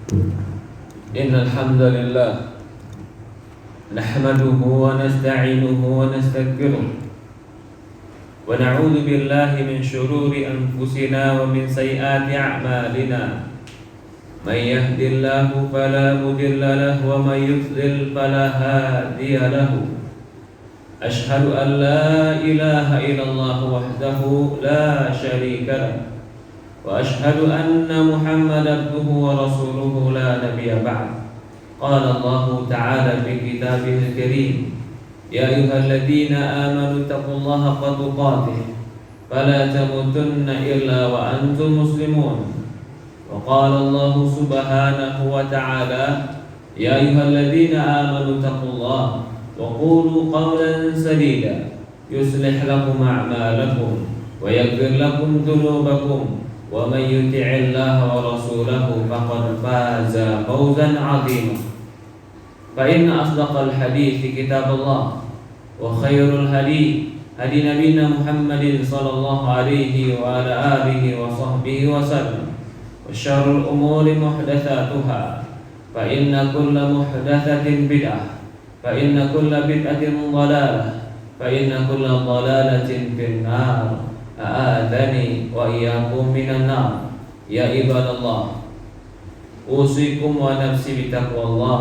إن الحمد لله نحمده ونستعينه ونستغفره ونعوذ بالله من شرور أنفسنا ومن سيئات أعمالنا من يهد الله فلا مضل له ومن يضلل فلا هادي له أشهد أن لا إله إلا الله وحده لا شريك له وأشهد أن محمدا عبده ورسوله لا نبي بعد قال الله تعالى في كتابه الكريم يا أيها الذين آمنوا اتقوا الله حق تقاته فلا تموتن إلا وأنتم مسلمون وقال الله سبحانه وتعالى يا أيها الذين آمنوا اتقوا الله وقولوا قولا سديدا يصلح لكم أعمالكم ويغفر لكم ذنوبكم ومن يطع الله ورسوله فقد فاز فوزا عظيما فإن أصدق الحديث كتاب الله وخير الهدي هدي نبينا محمد صلى الله عليه وعلى آله وصحبه وسلم وشر الأمور محدثاتها فإن كل محدثة بدعة فإن كل بدعة ضلالة فإن كل ضلالة في النار أعاذني وإياكم من النار يا عباد الله أوصيكم ونفسي بتقوى الله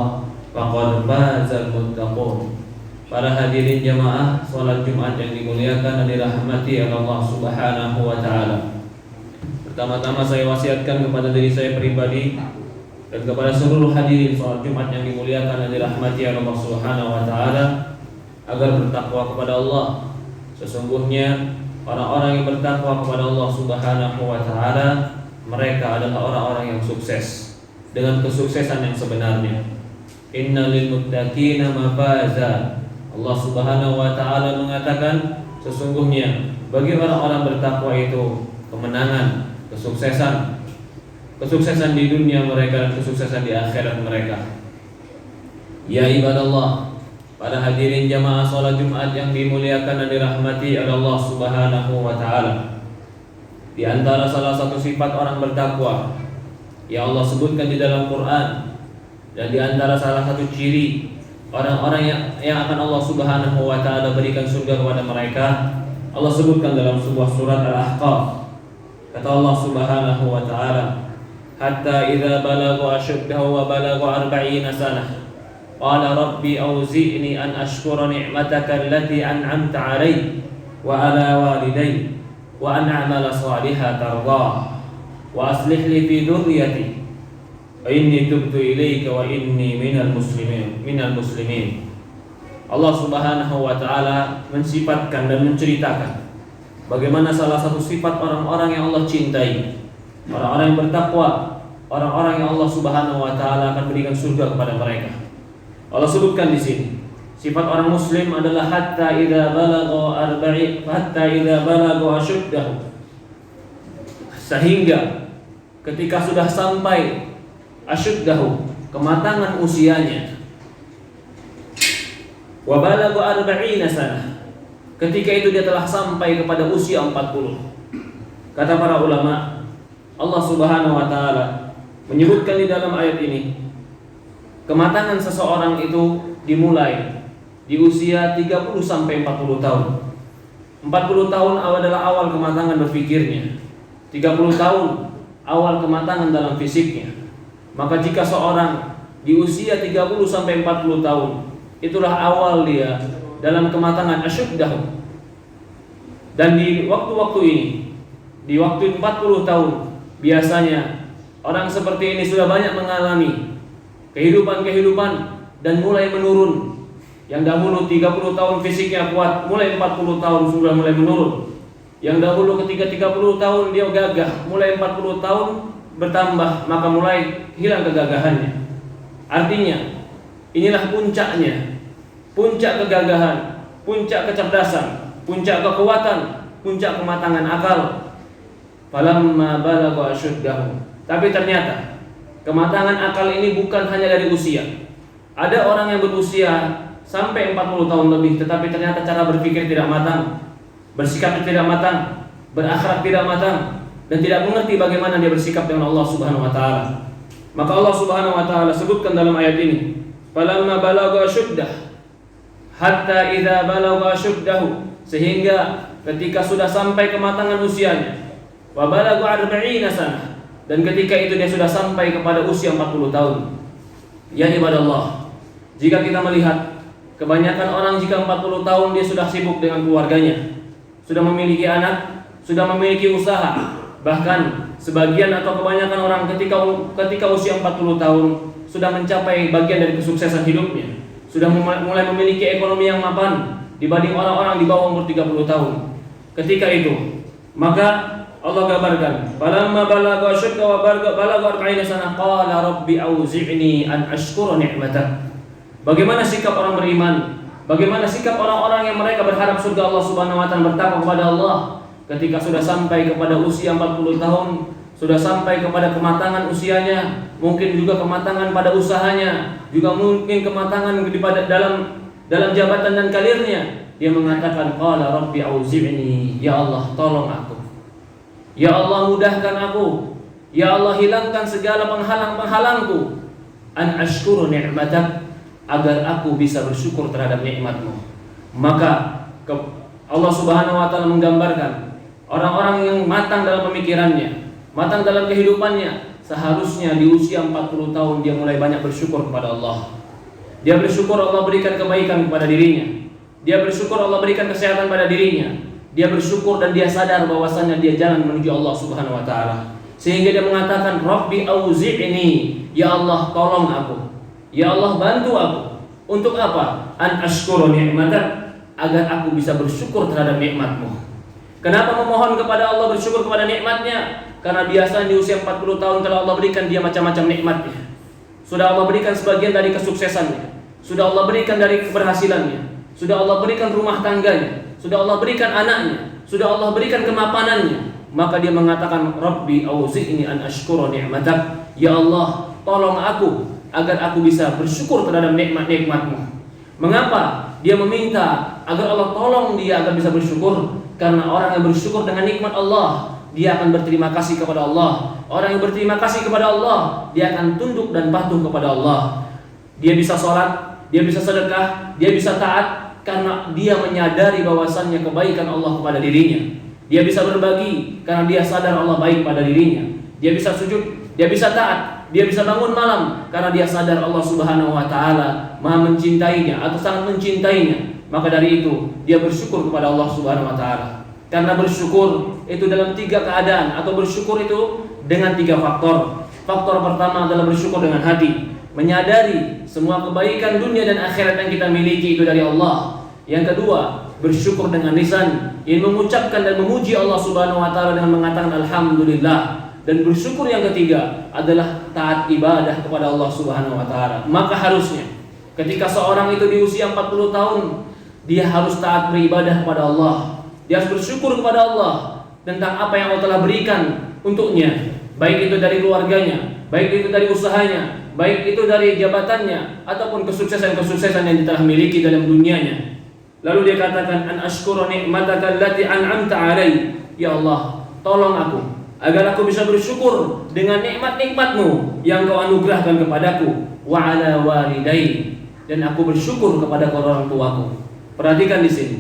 faqad fazal muttaqun. Para hadirin jamaah salat Jumat yang dimuliakan dan dirahmati oleh Allah Subhanahu wa taala. Pertama-tama saya wasiatkan kepada diri saya pribadi dan kepada seluruh hadirin salat Jumat yang dimuliakan dan dirahmati oleh Allah Subhanahu wa taala agar bertakwa kepada Allah. Sesungguhnya orang-orang yang bertakwa kepada Allah Subhanahu wa taala mereka adalah orang-orang yang sukses dengan kesuksesan yang sebenarnya. Inna lil muttaqina mafaza. Allah Subhanahu wa taala mengatakan sesungguhnya bagi orang-orang bertakwa itu kemenangan, kesuksesan di dunia mereka dan kesuksesan di akhirat mereka. Ya ibadallah, para hadirin jamaah salat Jumat yang dimuliakan dan dirahmati oleh Allah Subhanahu wa taala. Di antara salah satu sifat orang bertakwa yang Allah sebutkan di dalam Quran dan di antara salah satu ciri orang-orang yang akan Allah Subhanahu wa taala berikan surga kepada mereka, Allah sebutkan dalam sebuah surat Al-Ahqaf. Kata Allah Subhanahu wa taala, "Hatta idza balagha ashuddahu wa balagha 40 sanah, qala rabbi auzi'ni an ashkura ni'mataka allati an'amta 'alayya wa 'ala walidayya wa an a'mala shalihan tardah wa aslih li fi dhurriyyati inni tubtu ilaika wa inni minal muslimin. Allah Subhanahu wa taala mensifatkan dan menceritakan bagaimana salah satu sifat orang-orang yang Allah cintai, orang-orang yang bertakwa, orang-orang yang Allah Subhanahu wa taala akan berikan surga kepada mereka. Allah sebutkan di sini sifat orang muslim adalah hatta idza balagha ashuddahu, sehingga ketika sudah sampai asyuddahu, kematangan usianya, wa balagha 40 sanah, ketika itu dia telah sampai kepada usia 40. Kata para ulama, Allah Subhanahu wa taala menyebutkan di dalam ayat ini kematangan seseorang itu dimulai di usia 30 sampai 40 tahun. 40 tahun adalah awal kematangan berpikirnya. 30 tahun awal kematangan dalam fisiknya. Maka jika seorang di usia 30 sampai 40 tahun, itulah awal dia dalam kematangan asyuddahu. Dan di waktu-waktu ini, di waktu 40 tahun, biasanya orang seperti ini sudah banyak mengalami kehidupan dan mulai menurun. Yang dahulu 30 tahun fisiknya kuat, mulai 40 tahun sudah mulai menurun. Yang dahulu ketika 30 tahun dia gagah, mulai 40 tahun bertambah maka mulai hilang kegagahannya. Artinya inilah puncaknya, puncak kegagahan, puncak kecerdasan, puncak kekuatan, puncak kematangan akal. Falamma balagha asyuddahu. Tapi ternyata kematangan akal ini bukan hanya dari usia. Ada orang yang berusia sampai 40 tahun lebih tetapi ternyata cara berpikir tidak matang, bersikap tidak matang, berakhlak tidak matang, dan tidak mengerti bagaimana dia bersikap dengan Allah Subhanahu wa taala. Maka Allah Subhanahu wa taala sebutkan dalam ayat ini, falamma balagha syuddah hatta idza balagha syuddahu, sehingga ketika sudah sampai kematangan usianya, wa balagha 40 sanah, dan ketika itu dia sudah sampai kepada usia 40 tahun. Ya ibadallah, jika kita melihat kebanyakan orang jika 40 tahun dia sudah sibuk dengan keluarganya, sudah memiliki anak, sudah memiliki usaha. Bahkan sebagian atau kebanyakan orang ketika usia 40 tahun sudah mencapai bagian dari kesuksesan hidupnya, sudah mulai memiliki ekonomi yang mapan dibanding orang-orang di bawah umur 30 tahun. Ketika itu, maka Allah gambarkan, falamma balagha ashudda wa balagha 40 sanah qala rabbi auzi'ni an ashkura ni'matak. Bagaimana sikap orang beriman? Bagaimana sikap orang-orang yang mereka berharap surga Allah Subhanahu wa taala, bertakwa kepada Allah ketika sudah sampai kepada usia 40 tahun, sudah sampai kepada kematangan usianya, mungkin juga kematangan pada usahanya, juga mungkin kematangan dalam jabatan dan karirnya. Dia mengatakan qala rabbi auzi'ni, ya Allah tolong aku. Ya Allah mudahkan aku. Ya Allah hilangkan segala penghalang-penghalangku. An ashkuru ni'matak, agar aku bisa bersyukur terhadap nikmat-Mu. Maka Allah Subhanahu wa taala menggambarkan orang-orang yang matang dalam pemikirannya, matang dalam kehidupannya, seharusnya di usia 40 tahun dia mulai banyak bersyukur kepada Allah. Dia bersyukur Allah berikan kebaikan kepada dirinya. Dia bersyukur Allah berikan kesehatan pada dirinya. Dia bersyukur dan dia sadar bahwasannya dia jalan menuju Allah Subhanahu wa taala. Sehingga dia mengatakan, Rabbi auzi'ni, ya Allah tolong aku. Ya Allah bantu aku. Untuk apa? An ashkuru ni'matak, agar aku bisa bersyukur terhadap nikmat-Mu. Kenapa memohon kepada Allah bersyukur kepada nikmat-Nya? Karena biasa di usia 40 tahun telah Allah berikan dia macam-macam nikmatnya. Sudah Allah berikan sebagian dari kesuksesannya, sudah Allah berikan dari keberhasilannya, sudah Allah berikan rumah tangganya, sudah Allah berikan anaknya, sudah Allah berikan kemapanannya. Maka dia mengatakan, Rabbi auzi'ni an ashkura ni'matak, ya Allah tolong aku agar aku bisa bersyukur terhadap nikmat-nikmat-Mu. Mengapa dia meminta agar Allah tolong dia agar bisa bersyukur? Karena orang yang bersyukur dengan nikmat Allah, dia akan berterima kasih kepada Allah. Orang yang berterima kasih kepada Allah, dia akan tunduk dan patuh kepada Allah. Dia bisa sholat, dia bisa sedekah, dia bisa taat, karena dia menyadari bahwasannya kebaikan Allah kepada dirinya. Dia bisa berbagi karena dia sadar Allah baik pada dirinya. Dia bisa sujud, dia bisa taat, dia bisa bangun malam karena dia sadar Allah Subhanahu wa taala Maha mencintainya atau sangat mencintainya. Maka dari itu dia bersyukur kepada Allah Subhanahu wa taala. Karena bersyukur itu dalam 3 keadaan, atau bersyukur itu dengan 3 faktor. Faktor pertama adalah bersyukur dengan hati, menyadari semua kebaikan dunia dan akhirat yang kita miliki itu dari Allah. Yang kedua, bersyukur dengan lisan, yang mengucapkan dan memuji Allah Subhanahu wa taala dengan mengatakan alhamdulillah. Dan bersyukur yang ketiga adalah taat ibadah kepada Allah Subhanahu wa taala. Maka harusnya ketika seorang itu di usia 40 tahun, dia harus taat beribadah kepada Allah. Dia harus bersyukur kepada Allah tentang apa yang Allah telah berikan untuknya, baik itu dari keluarganya, baik itu dari usahanya, baik itu dari jabatannya, ataupun kesuksesan-kesuksesan yang dia telah miliki dalam dunianya. Lalu dia katakan, an ashkuru ni'mataka allati an'amta 'alai. Ya Allah, tolong aku agar aku bisa bersyukur dengan nikmat-nikmat-Mu yang Kau anugerahkan kepadaku, wa 'ala walidayya, dan aku bersyukur kepada kedua orang tuaku. Perhatikan di sini.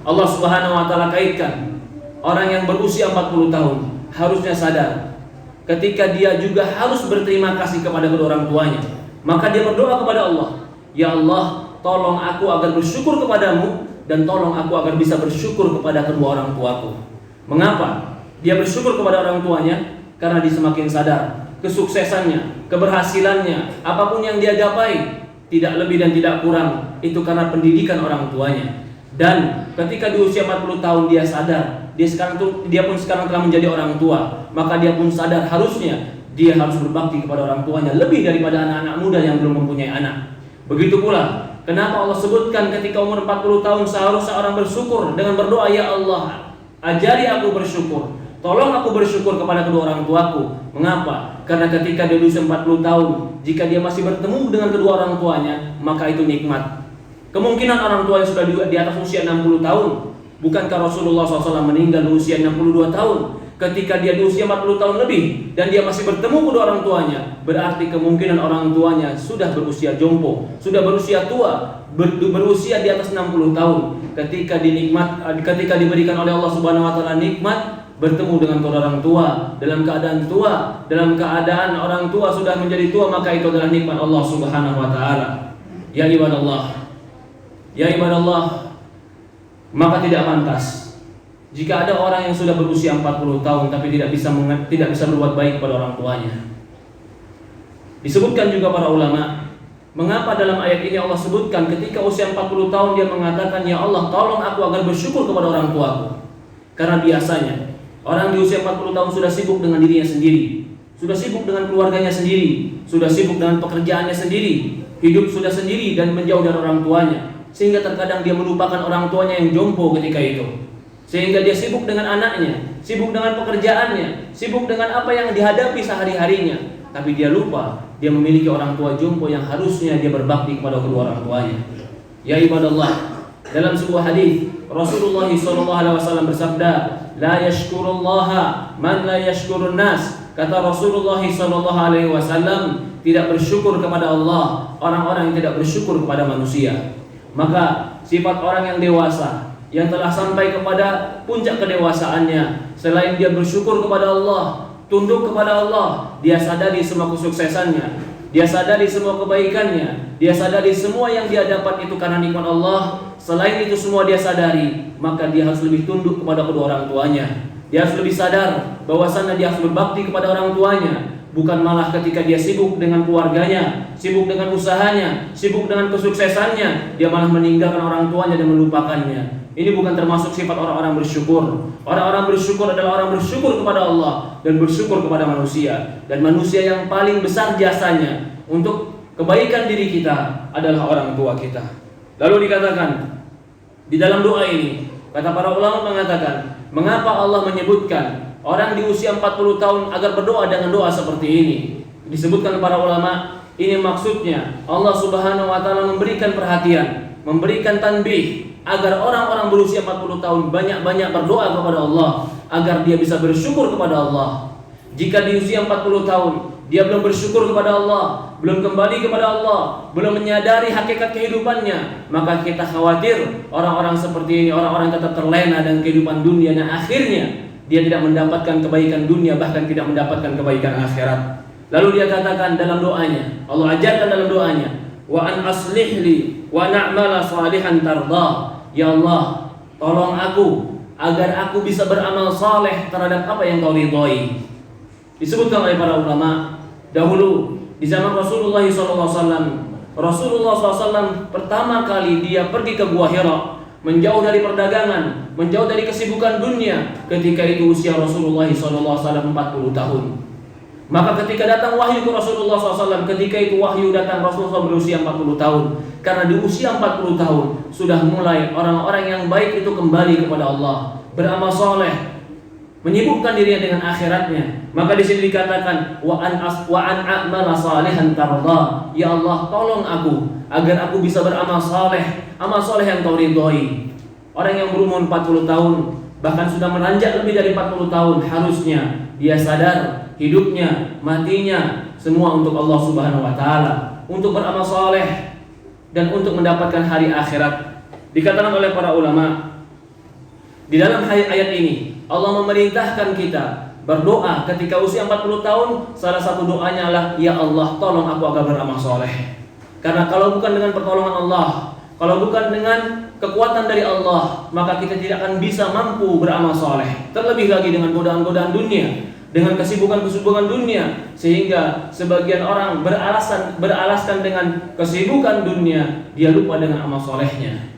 Allah Subhanahu wa taala kaitkan orang yang berusia 40 tahun harusnya sadar ketika dia juga harus berterima kasih kepada kedua orang tuanya. Maka dia berdoa kepada Allah, ya Allah, tolong aku agar bersyukur kepadamu, dan tolong aku agar bisa bersyukur kepada kedua orang tuaku. Mengapa dia bersyukur kepada orang tuanya? Karena dia semakin sadar kesuksesannya, keberhasilannya, apapun yang dia gapai, tidak lebih dan tidak kurang, itu karena pendidikan orang tuanya. Dan ketika di usia 40 tahun dia sadar, dia pun sekarang telah menjadi orang tua, maka dia pun sadar harusnya dia harus berbakti kepada orang tuanya lebih daripada anak-anak muda yang belum mempunyai anak. Begitu pula kenapa Allah sebutkan ketika umur 40 tahun seharusnya orang bersyukur dengan berdoa, ya Allah, ajari aku bersyukur, tolong aku bersyukur kepada kedua orang tuaku. Mengapa? Karena ketika dia usia 40 tahun, jika dia masih bertemu dengan kedua orang tuanya, maka itu nikmat. Kemungkinan orang tua yang sudah di atas usia 60 tahun, bukankah Rasulullah SAW meninggal di usia 62 tahun? ketika dia di usia 40 tahun lebih dan dia masih bertemu kedua orang tuanya, berarti kemungkinan orang tuanya sudah berusia jompo, sudah berusia tua, berusia di atas 60 tahun. Ketika diberikan oleh Allah Subhanahu wa taala nikmat bertemu dengan kedua orang tua, dalam keadaan orang tua sudah menjadi tua, maka itu adalah nikmat Allah Subhanahu wa taala. Ya ibadallah, maka tidak pantas jika ada orang yang sudah berusia 40 tahun tapi tidak bisa berbuat baik kepada orang tuanya. Disebutkan juga para ulama, mengapa dalam ayat ini Allah sebutkan ketika usia 40 tahun dia mengatakan, ya Allah tolong aku agar bersyukur kepada orang tuaku. Karena biasanya orang di usia 40 tahun sudah sibuk dengan dirinya sendiri, sudah sibuk dengan keluarganya sendiri, sudah sibuk dengan pekerjaannya sendiri, hidup sudah sendiri dan menjauh dari orang tuanya, sehingga terkadang dia melupakan orang tuanya yang jompo ketika itu. Sehingga dia sibuk dengan anaknya, sibuk dengan pekerjaannya, sibuk dengan apa yang dihadapi sehari-harinya. Tapi dia lupa, dia memiliki orang tua jompo yang harusnya dia berbakti kepada kedua orang tuanya. Ya ibadallah, dalam sebuah hadis Rasulullah SAW bersabda, la yashkurullaha man la yashkurun nas. Kata Rasulullah SAW, tidak bersyukur kepada Allah orang-orang yang tidak bersyukur kepada manusia. Maka sifat orang yang dewasa, yang telah sampai kepada puncak kedewasaannya, selain dia bersyukur kepada Allah, tunduk kepada Allah, dia sadari semua kesuksesannya, dia sadari semua kebaikannya, dia sadari semua yang dia dapat itu karena nikmat Allah. Selain itu semua dia sadari, maka dia harus lebih tunduk kepada kedua orang tuanya. Dia harus lebih sadar bahwasannya dia harus berbakti kepada orang tuanya. Bukan malah ketika dia sibuk dengan keluarganya, sibuk dengan usahanya, sibuk dengan kesuksesannya, dia malah meninggalkan orang tuanya dan melupakannya. Ini bukan termasuk sifat orang-orang bersyukur. Orang-orang bersyukur adalah orang bersyukur kepada Allah dan bersyukur kepada manusia. Dan manusia yang paling besar jasanya untuk kebaikan diri kita adalah orang tua kita. Lalu dikatakan di dalam doa ini, kata para ulama mengatakan, mengapa Allah menyebutkan orang di usia 40 tahun agar berdoa dengan doa seperti ini? Disebutkan para ulama, ini maksudnya Allah Subhanahu wa taala memberikan perhatian, memberikan tanbih agar orang-orang berusia 40 tahun banyak-banyak berdoa kepada Allah agar dia bisa bersyukur kepada Allah. Jika di usia 40 tahun dia belum bersyukur kepada Allah, belum kembali kepada Allah, belum menyadari hakikat kehidupannya, maka kita khawatir orang-orang seperti ini, orang-orang tetap terlena dengan kehidupan dunia dan akhirnya dia tidak mendapatkan kebaikan dunia, bahkan tidak mendapatkan kebaikan akhirat. Lalu dia katakan dalam doanya, Allah ajarkan dalam doanya, wa an aslih li wa na'mala salihan tardah. Ya Allah, tolong aku agar aku bisa beramal saleh terhadap apa yang Kau ridhai. Disebutkan oleh para ulama, dahulu di zaman Rasulullah SAW, Rasulullah SAW pertama kali dia pergi ke Gua Hira, menjauh dari perdagangan, menjauh dari kesibukan dunia. Ketika itu usia Rasulullah SAW 40 tahun. Maka ketika datang wahyu ke Rasulullah SAW, ketika itu wahyu datang, Rasulullah berusia 40 tahun. Karena di usia 40 tahun sudah mulai orang-orang yang baik itu kembali kepada Allah, beramal soleh, menyibukkan dirinya dengan akhiratnya. Maka di sini dikatakan wa an a'mala salihan tarda. Ya Allah, tolong aku agar aku bisa beramal saleh, amal saleh yang Kau ridhoi. Orang yang berumur 40 tahun, bahkan sudah menanjak lebih dari 40 tahun, harusnya dia sadar hidupnya, matinya semua untuk Allah Subhanahu wa taala, untuk beramal saleh dan untuk mendapatkan hari akhirat. Dikatakan oleh para ulama, di dalam ayat ini Allah memerintahkan kita berdoa ketika usia 40 tahun. Salah satu doanya adalah, ya Allah, tolong aku agar beramal soleh. Karena kalau bukan dengan pertolongan Allah, kalau bukan dengan kekuatan dari Allah, maka kita tidak akan bisa mampu beramal soleh. Terlebih lagi dengan godaan-godaan dunia, dengan kesibukan-kesibukan dunia, sehingga sebagian orang beralaskan dengan kesibukan dunia, dia lupa dengan amal solehnya.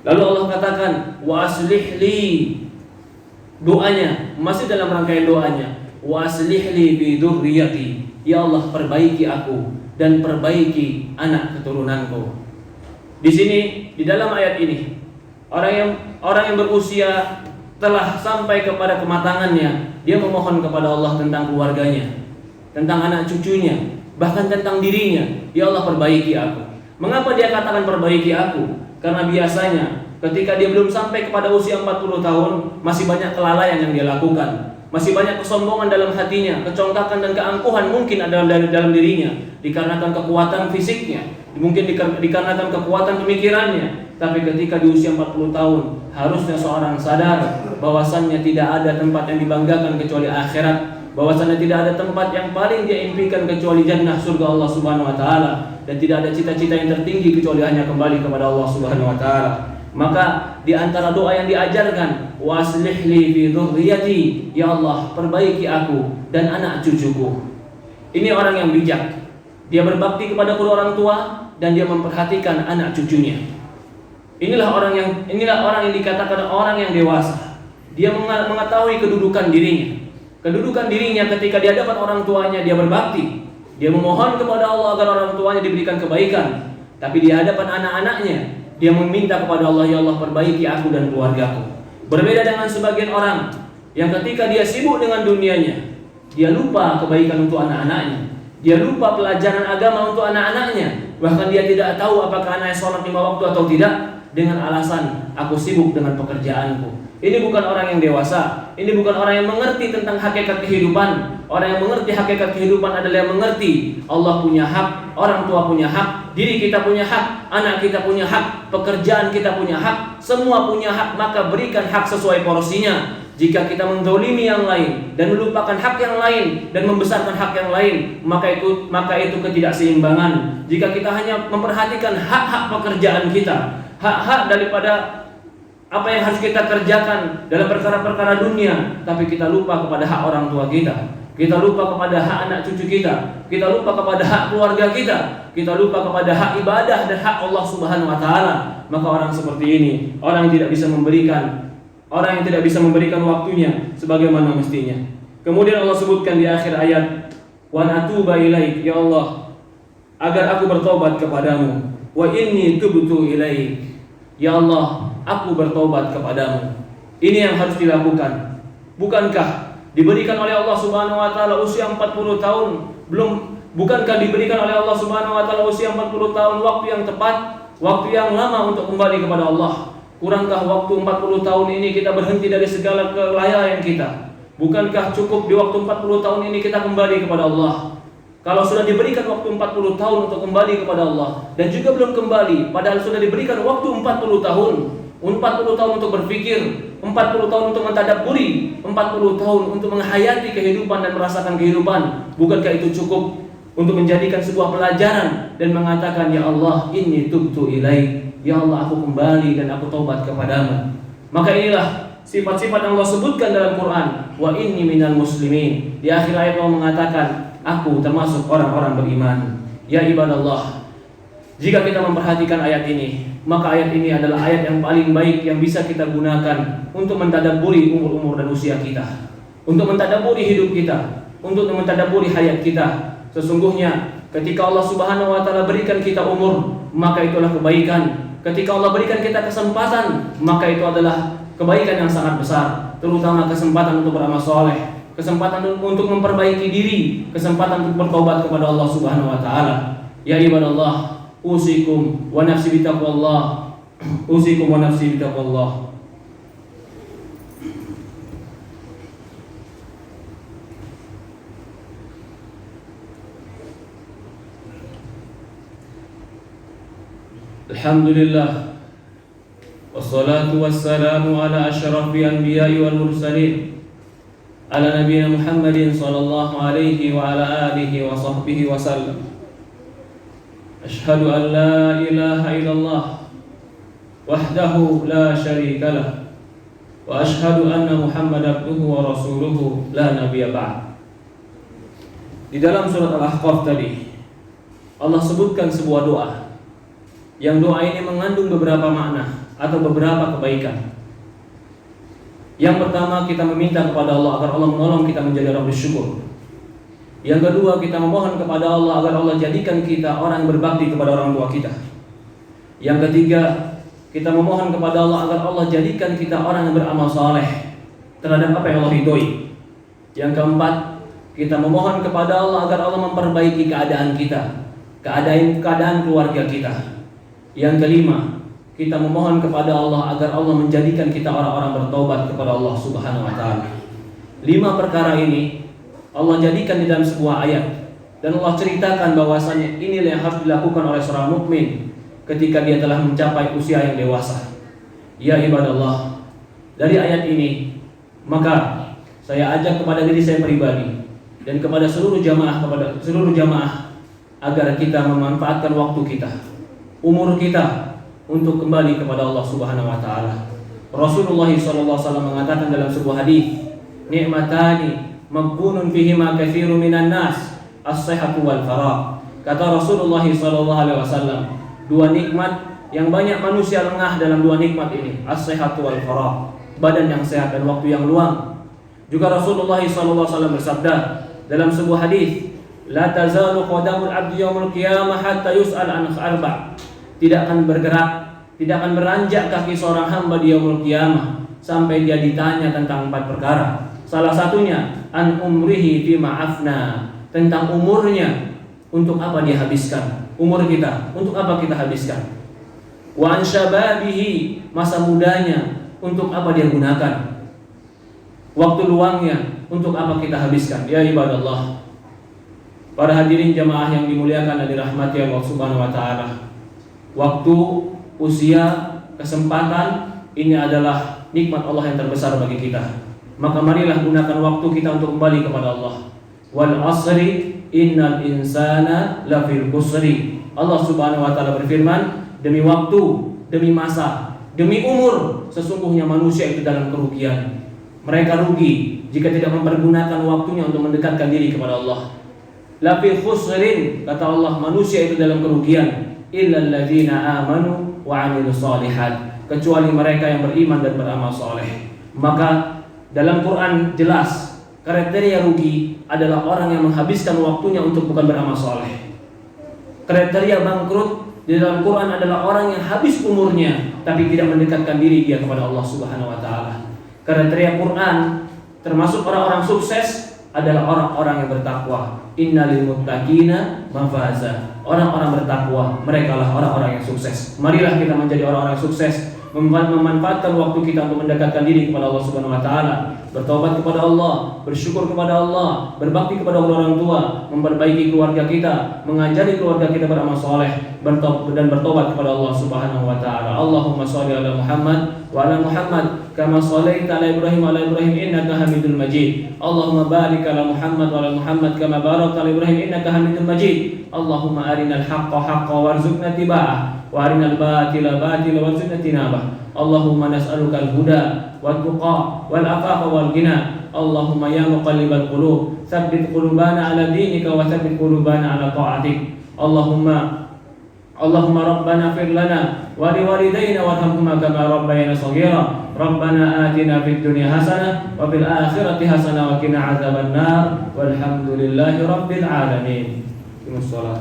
Lalu Allah katakan, wa aslih li, doanya masih dalam rangkaian doanya, wa aslih li bi dzurriyyati, ya Allah, perbaiki aku dan perbaiki anak keturunanku. Di sini di dalam ayat ini, orang yang berusia telah sampai kepada kematangannya, dia memohon kepada Allah tentang keluarganya, tentang anak cucunya, bahkan tentang dirinya. Ya Allah, perbaiki aku. Mengapa dia katakan perbaiki aku? Karena biasanya ketika dia belum sampai kepada usia 40 tahun, masih banyak kelalaian yang dia lakukan, masih banyak kesombongan dalam hatinya, kecongkakan dan keangkuhan mungkin ada dalam dirinya dikarenakan kekuatan fisiknya, mungkin dikarenakan kekuatan pemikirannya. Tapi ketika di usia 40 tahun, harusnya seorang sadar bahwasannya tidak ada tempat yang dibanggakan kecuali akhirat, bahwasannya tidak ada tempat yang paling dia impikan kecuali jannah, surga Allah Subhanahu wa taala, dan tidak ada cita-cita yang tertinggi kecuali hanya kembali kepada Allah Subhanahu wa taala. Maka di antara doa yang diajarkan, waslih li fi dzurriyyati, ya Allah perbaiki aku dan anak cucuku. Ini orang yang bijak. Dia berbakti kepada kedua orang tua dan dia memperhatikan anak cucunya. Inilah orang yang dikatakan orang yang dewasa. Dia mengetahui kedudukan dirinya. Kedudukan dirinya ketika di hadapan orang tuanya dia berbakti. Dia memohon kepada Allah agar orang tuanya diberikan kebaikan. Tapi di hadapan anak-anaknya dia meminta kepada Allah, ya Allah perbaiki aku dan keluargaku. Berbeda dengan sebagian orang yang ketika dia sibuk dengan dunianya, dia lupa kebaikan untuk anak-anaknya. Dia lupa pelajaran agama untuk anak-anaknya. Bahkan dia tidak tahu apakah anaknya sholat 5 waktu atau tidak, dengan alasan aku sibuk dengan pekerjaanku. Ini bukan orang yang dewasa. Ini bukan orang yang mengerti tentang hakikat kehidupan. Orang yang mengerti hakikat kehidupan adalah yang mengerti Allah punya hak, orang tua punya hak, diri kita punya hak, anak kita punya hak, pekerjaan kita punya hak, semua punya hak. Maka berikan hak sesuai porsinya. Jika kita menzalimi yang lain dan melupakan hak yang lain dan membesarkan hak yang lain, maka itu ketidakseimbangan. Jika kita hanya memperhatikan hak-hak pekerjaan kita, hak-hak daripada apa yang harus kita kerjakan dalam perkara-perkara dunia, tapi kita lupa kepada hak orang tua kita, kita lupa kepada hak anak cucu kita, kita lupa kepada hak keluarga kita, kita lupa kepada hak ibadah dan hak Allah Subhanahu wa taala. Maka orang seperti ini, orang yang tidak bisa memberikan waktunya sebagaimana mestinya. Kemudian Allah sebutkan di akhir ayat, wa natuba ilaik, ya Allah agar aku bertobat kepadamu, wa inni tubtu ilaik, ya Allah aku bertobat kepadamu. Ini yang harus dilakukan. Bukankah diberikan oleh Allah Subhanahu wa taala usia 40 tahun bukankah diberikan oleh Allah Subhanahu wa taala usia 40 tahun waktu yang tepat, waktu yang lama untuk kembali kepada Allah? Kurangkah waktu 40 tahun ini kita berhenti dari segala kelalaian kita? Bukankah cukup di waktu 40 tahun ini kita kembali kepada Allah? Kalau sudah diberikan waktu 40 tahun untuk kembali kepada Allah dan juga belum kembali, padahal sudah diberikan waktu 40 tahun. 40 tahun untuk berpikir, 40 tahun untuk mentadabburi, 40 tahun untuk menghayati kehidupan dan merasakan kehidupan. Bukankah itu cukup untuk menjadikan sebuah pelajaran dan mengatakan, ya Allah inni tubtu ilaik, ya Allah aku kembali dan aku taubat kepadamu. Maka inilah sifat-sifat yang Allah sebutkan dalam Quran, wa inni minal muslimin. Di akhir ayat Allah mengatakan, aku termasuk orang-orang beriman. Ya ibadallah, jika kita memperhatikan ayat ini, maka ayat ini adalah ayat yang paling baik yang bisa kita gunakan untuk mentadabburi umur-umur dan usia kita, untuk mentadabburi hidup kita, untuk mentadabburi hayat kita. Sesungguhnya ketika Allah Subhanahu wa taala berikan kita umur, maka itulah kebaikan. Ketika Allah berikan kita kesempatan, maka itu adalah kebaikan yang sangat besar, terutama kesempatan untuk beramal soleh, kesempatan untuk memperbaiki diri, kesempatan untuk bertobat kepada Allah Subhanahu wa taala. Ya ibadallah, usikum wa nafsi bitaqwallah. Usikum wa nafsi bitaqwallah. Alhamdulillah, wassalatu wassalamu ala asyrafil anbiya'i wal mursalin, ala nabiyina Muhammadin sallallahu alaihi wa ala alihi wa sahbihi wa sallam. Ashhadu an la ilaha illallah wahdahu la syarika lah, wa ashhadu anna Muhammadan abduhu wa rasuluhu la nabiyya ba'd. Di dalam surat Al-Ahqaf tadi Allah sebutkan sebuah doa, yang doa ini mengandung beberapa makna atau beberapa kebaikan. Yang pertama, kita meminta kepada Allah agar Allah menolong kita menjadi orang bersyukur. Yang kedua, kita memohon kepada Allah agar Allah jadikan kita orang yang berbakti kepada orang tua kita. Yang ketiga, kita memohon kepada Allah agar Allah jadikan kita orang yang beramal saleh terhadap apa yang Allah ridhoi. Yang keempat, kita memohon kepada Allah agar Allah memperbaiki keadaan kita, keadaan keluarga kita. Yang kelima, kita memohon kepada Allah agar Allah menjadikan kita orang-orang bertobat kepada Allah Subhanahu wa taala. 5 perkara ini Allah jadikan di dalam sebuah ayat, dan Allah ceritakan bahwasanya inilah yang harus dilakukan oleh seorang mukmin ketika dia telah mencapai usia yang dewasa. Ya ibadallah, dari ayat ini maka saya ajak kepada diri saya pribadi dan kepada seluruh jamaah agar kita memanfaatkan waktu kita, umur kita untuk kembali kepada Allah Subhanahu wa taala. Rasulullah sallallahu alaihi wasallam mengatakan dalam sebuah hadis, "Ni'matani maghbunun fihima katsirun minan nas, as-sihhatu wal faragh." Kata Rasulullah sallallahu alaihi wasallam, 2 nikmat yang banyak manusia lengah dalam 2 nikmat ini, as-sihhatu wal faragh, badan yang sehat dan waktu yang luang. Juga Rasulullah sallallahu alaihi wasallam bersabda dalam sebuah hadis, "La tazalu qadamul 'abdi yaumil qiyamah hatta yus'al an 4." Tidak akan bergerak, tidak akan beranjak kaki seorang hamba di yaumul qiyamah sampai dia ditanya tentang 4 perkara. Salah satunya an umrihi fi ma'afna, tentang umurnya, untuk apa dia habiskan umur kita, untuk apa kita habiskan. Wa an syababihi, masa mudanya, untuk apa dia gunakan. Waktu luangnya, untuk apa kita habiskan. Ya ibadallah, para hadirin jamaah yang dimuliakan dan dirahmati Allah Subhanahu wa taala, waktu, usia, kesempatan ini adalah nikmat Allah yang terbesar bagi kita. Maka marilah gunakan waktu kita untuk kembali kepada Allah. Wal asri innal insana lafil khusri. Allah Subhanahu wa taala berfirman, demi waktu, demi masa, demi umur, sesungguhnya manusia itu dalam kerugian. Mereka rugi jika tidak mempergunakan waktunya untuk mendekatkan diri kepada Allah. Lafil khusrin, kata Allah, manusia itu dalam kerugian. Illal ladzina amanu wa 'amilus shalihat, kecuali mereka yang beriman dan beramal soleh. Maka dalam Quran jelas kriteria rugi adalah orang yang menghabiskan waktunya untuk bukan beramal soleh. Kriteria bangkrut di dalam Quran adalah orang yang habis umurnya tapi tidak mendekatkan diri dia kepada Allah Subhanahu wa taala. Kriteria Quran termasuk orang-orang sukses adalah orang-orang yang bertakwa. Innalil muttaqina mafaza. Orang-orang bertakwa, mereka lah orang-orang yang sukses. Marilah kita menjadi orang-orang yang sukses, memanfaatkan waktu kita untuk mendekatkan diri kepada Allah Subhanahu wa taala, bertobat kepada Allah, bersyukur kepada Allah, berbakti kepada orang tua, memperbaiki keluarga kita, mengajari keluarga kita beramal soleh, dan bertobat kepada Allah Subhanahu wa taala. Allahumma shalli ala Muhammad wa ala Muhammad kama shallaita ala Ibrahim wa ala Ibrahim innaka Hamidul Majid. Allahumma barik ala Muhammad wa ala Muhammad kama barakta ala Ibrahim innaka Hamidul Majid. Allahumma arinal haqqa haqqan warzuqna ittiba'ah wa arinal batila batila warzuqna tinabah. Allahumma nas'aluka al-huda wal tuqa wal afafa wal ghina. Allahumma ya muqallibal qulub tsabbit qulubana ala dinika wa tsabbit qulubana ala ta'atik. Allahumma rabbana fir lana wa liwalidayna warhamhuma kama rabbayana shaghira. Rabbana atina fid dunya hasanah wa fil akhirati hasanah wa qina adzabannar. Walhamdulillahi rabbil alamin.